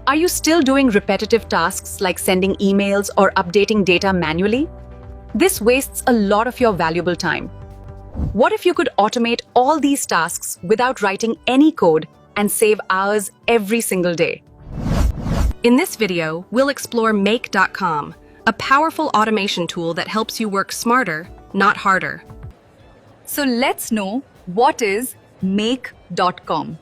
Are you still doing repetitive tasks like sending emails or updating data manually? This wastes a lot of your valuable time. What if you could automate all these tasks without writing any code and save hours every single day? In this video, we'll explore Make.com, a powerful automation tool that helps you work smarter, not harder. So let's know what is Make.com.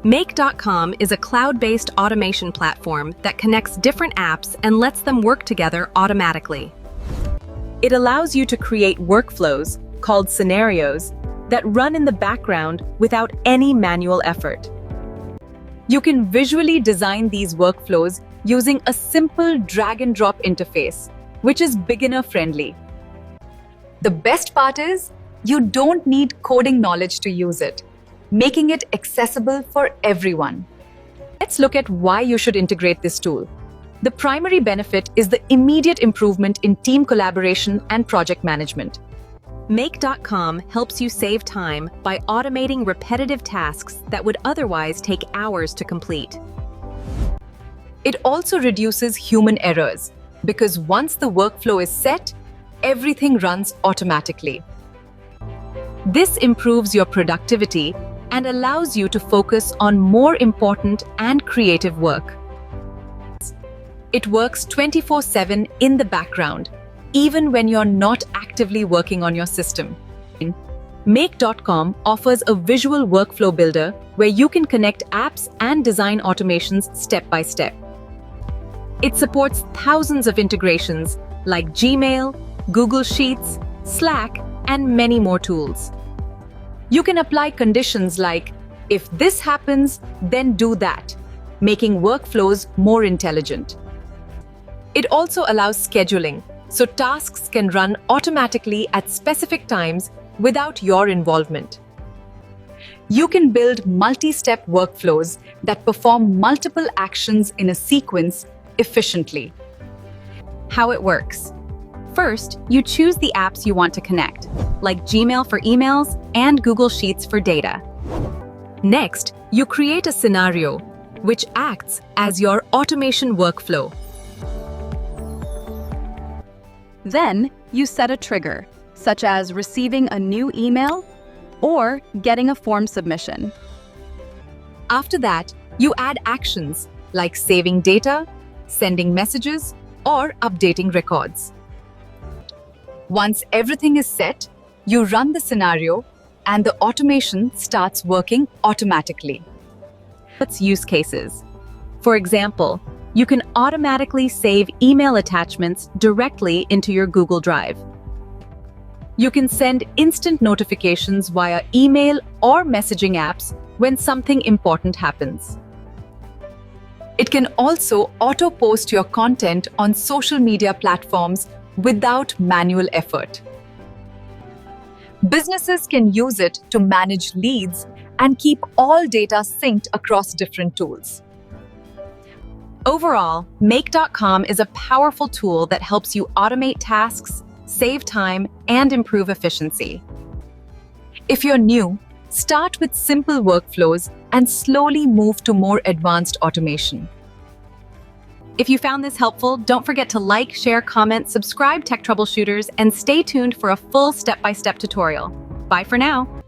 Make.com is a cloud-based automation platform that connects different apps and lets them work together automatically. It allows you to create workflows, called scenarios, that run in the background without any manual effort. You can visually design these workflows using a simple drag-and-drop interface, which is beginner-friendly. The best part is, you don't need coding knowledge to use it, making it accessible for everyone. Let's look at why you should integrate this tool. The primary benefit is the immediate improvement in team collaboration and project management. Make.com helps you save time by automating repetitive tasks that would otherwise take hours to complete. It also reduces human errors, because once the workflow is set, everything runs automatically. This improves your productivity and allows you to focus on more important and creative work. It works 24/7 in the background, even when you're not actively working on your system. Make.com offers a visual workflow builder where you can connect apps and design automations step by step. It supports thousands of integrations like Gmail, Google Sheets, Slack, and many more tools. You can apply conditions like, if this happens, then do that, making workflows more intelligent. It also allows scheduling, so tasks can run automatically at specific times without your involvement. You can build multi-step workflows that perform multiple actions in a sequence efficiently. How it works. First, you choose the apps you want to connect, like Gmail for emails and Google Sheets for data. Next, you create a scenario, which acts as your automation workflow. Then, you set a trigger, such as receiving a new email or getting a form submission. After that, you add actions, like saving data, sending messages, or updating records. Once everything is set, you run the scenario and the automation starts working automatically. Let's use cases. For example, you can automatically save email attachments directly into your Google Drive. You can send instant notifications via email or messaging apps when something important happens. It can also auto-post your content on social media platforms without manual effort. Businesses can use it to manage leads and keep all data synced across different tools. Overall, Make.com is a powerful tool that helps you automate tasks, save time, and improve efficiency. If you're new, start with simple workflows and slowly move to more advanced automation. If you found this helpful, don't forget to like, share, comment, subscribe, Tech Troubleshooters, and stay tuned for a full step-by-step tutorial. Bye for now.